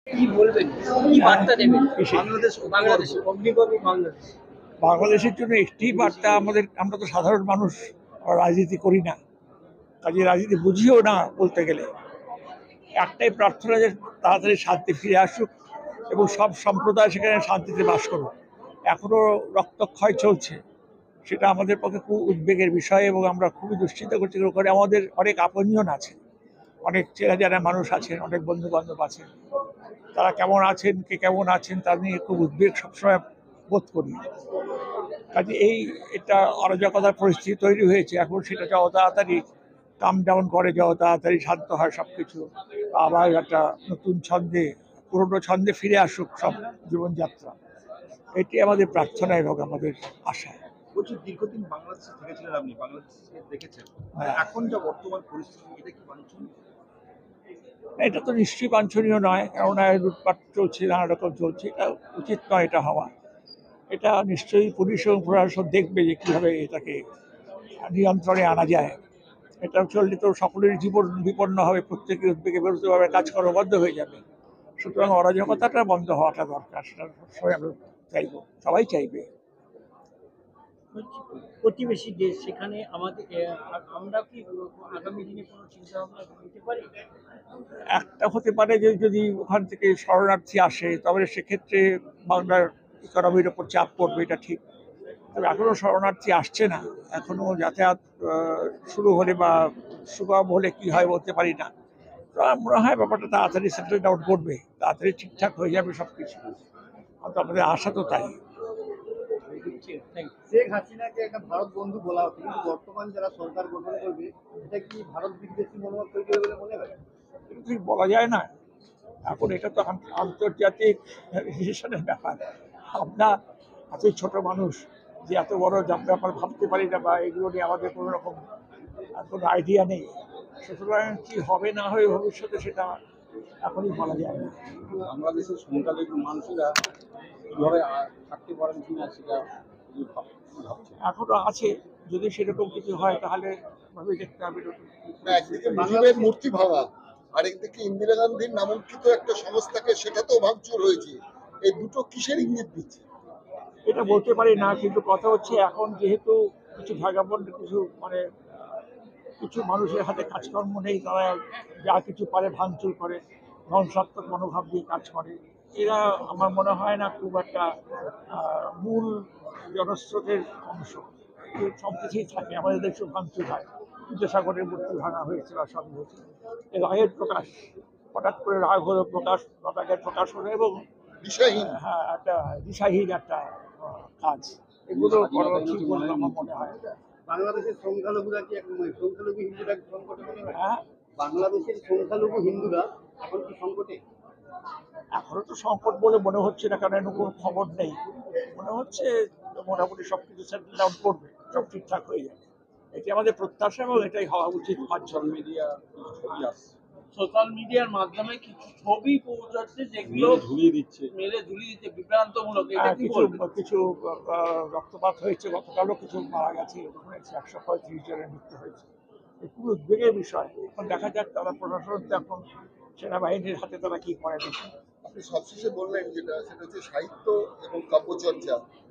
কি বলবেন? কি বার্তা দেবেন কিসে? বাংলাদেশে অগ্নিগর্ভ বাংলাদেশ? বাংলাদেশের জন্য একটি বার্তা, আমরা তো সাধারণ মানুষ, রাজনীতি করি না, কাজে রাজনীতি বুঝিও না বলতে গেলে। একটাই প্রার্থনা যে তাড়াতাড়ি শান্তি ফিরে আসুক এবং সব সম্প্রদায় সেখানে শান্তিতে বাস করুক। এখনো রক্তক্ষয় চলছে, সেটা আমাদের পক্ষে খুব উদ্বেগের বিষয় এবং আমরা খুবই দুশ্চিন্তা করছি। ওখানে আমাদের অনেক আপনজন আছে, অনেক চেনা জানা মানুষ আছেন, অনেক বন্ধু বান্ধব আছেন। তারা কেমন আছেন, কে কেমন আছেন, তা নিয়ে খুব উদ্বেগ সবসময় বোধ করি। কাজে এটা অরাজকতার পরিস্থিতি তৈরি হয়েছে। এখন সেটা যত তাড়াতাড়ি কাম ডাউন করে, যত তাড়াতাড়ি শান্ত হয় সবকিছু, আবার একটা নতুন ছন্দে, পুরনো ছন্দে ফিরে আসুক সব জীবনযাত্রা, এটি আমাদের প্রার্থনা এবং আমাদের আশা। বলছি, দীর্ঘদিন বাংলাদেশে থেকেছিলেন, আপনি বাংলাদেশকে দেখেছেন, হ্যাঁ, এখন যা বর্তমান পরিস্থিতি, এটা কি বাঞ্ছনীয়? এটা তো নিশ্চয়ই বাঞ্ছনীয় নয়, কেননা লুটপাট চলছে, নানা রকম চলছে, এটা উচিত নয় এটা হওয়া। এটা নিশ্চয়ই পুলিশ এবং প্রশাসন দেখবে যে কীভাবে এটাকে নিয়ন্ত্রণে আনা যায়। এটা চললে তো সকলের জীবন বিপন্ন হবে, প্রত্যেকে উদ্বেগে বেরোতে হবে, কাজকর্ম বন্ধ হয়ে যাবে। সুতরাং অরাজকতাটা বন্ধ হওয়াটা দরকার, সেটা সবাই আমরা চাইব, সবাই চাইবে। প্রতিবেশী দেশ, সেখানে আমাদের আমরা কি আগামী দিনে কোনো চিন্তা ভাবনা নিতে পারি? একটা হতে পারে যে যদি ওখান থেকে শরণার্থী আসে, তবে সেক্ষেত্রে বাংলার ইকোনমির ওপর চাপ পড়বে, এটা ঠিক। তবে এখনো শরণার্থী আসছে না, এখনো যাতায়াত শুরু হলে বা সুগম হলে কি হয় বলতে পারি না। তো আমার মনে হয় ব্যাপারটা তাড়াতাড়ি সেটেল ডাউন করবে, তাড়াতাড়ি ঠিকঠাক হয়ে যাবে সব কিছু। আমাদের আশা তো তাই। শেখ হাসিনাকে একটা ভারত বন্ধু বলা হচ্ছে, কিন্তু বর্তমান যারা সরকার গঠন করবে, এটা কি ভারত বিদ্বেষী মনোভাব তৈরি হবে বলে মনে হয়? এটা ঠিক বলা যায় না, এখন এটা তো আন্তর্জাতিক রিলেশনের ব্যাপার। আমরা এতই ছোট মানুষ যে এত বড় ব্যাপার ভাবতে পারি না, বা এগুলো নিয়ে আমাদের কোনো রকম কোনো আইডিয়া নেই। সুতরাং কি হবে না হবে ভবিষ্যতে, সেটা এখনই বলা যায় না। বাংলাদেশের সংখ্যালঘু মানুষেরা কিভাবে থাকতে পারেন কিনা সেটা ভাবছেন। এখনো আছে, যদি সেরকম কিছু হয় তাহলে ভাবে দেখতে হবে। একদিকে মুজিবের মূর্তি ভাঙা, আরেকদিকে ইন্দিরা গান্ধীর নামাঙ্কিত একটা সংস্থাকে সেটাতেও ভাঙচুর হয়েছে। এই দুটো কিসের ইঙ্গিত দিচ্ছে? এটা বলতে পারি না, কিন্তু কথা হচ্ছে এখন যেহেতু কিছু ভাগাবন্ড, কিছু কিছু মানুষের হাতে কাজকর্ম নেই, তারা যা কিছু পারে ভাঙচুর করে, ধ্বংসাত্মক মনোভাব দিয়ে কাজ করে। এরা আমার মনে হয় না খুব একটা মূল জনস্রোতের অংশ। সব কিছুই থাকে, আমাদের দেশে ভাঙচুর হয়, বিদ্যাসাগরের মূর্তি ভাঙা হয়েছে বা সব হয়েছে। এর রাগের প্রকাশ, হঠাৎ করে রাগ হলো প্রকাশ, রাগের প্রকাশ হলো, এবং দিশাহীন। হ্যাঁ, একটা দিশাহীন একটা কাজ। এগুলো করা ঠিক বলে আমার মনে হয়। বাংলাদেশের সংখ্যালঘুরা কি সংখ্যালঘু হিন্দুরা কি সংকটে মনে হয়? হ্যাঁ, বাংলাদেশের সংখ্যালঘু হিন্দুরা এখন কি সংকটে? এখনো তো সংকট বলে মনে হচ্ছে না, কারণ এর কোনো খবর নেই। মনে হচ্ছে মোটামুটি সবকিছু সেটেল ডাউন করবে, সব ঠিকঠাক হয়ে যাবে, এটি আমাদের প্রত্যাশা এবং এটাই হওয়া উচিত। সোশ্যাল মিডিয়া ছবি আসছে, সোশ্যাল মিডিয়ার মাধ্যমে কিছু ছবি পৌঁছাচ্ছে যেগুলো মেরে ঝুলিয়ে দিচ্ছে, বিভ্রান্তমূলক। এটা কি কিছু বলবেন? কিছু রক্তপাত হয়েছে, গতকালও কিছু মারা গেছে, এরকম হয়েছে, 135 জনের মৃত্যু হয়েছে। এ খুব উদ্বেগের বিষয়। এখন দেখা যাক, তারা প্রশাসন তো এখন সেনাবাহিনীর হাতে, তারা কি করে দেখি। আপনি সবশেষে বললেন যেটা, সেটা হচ্ছে সাহিত্য এবং কাব্যচর্চা।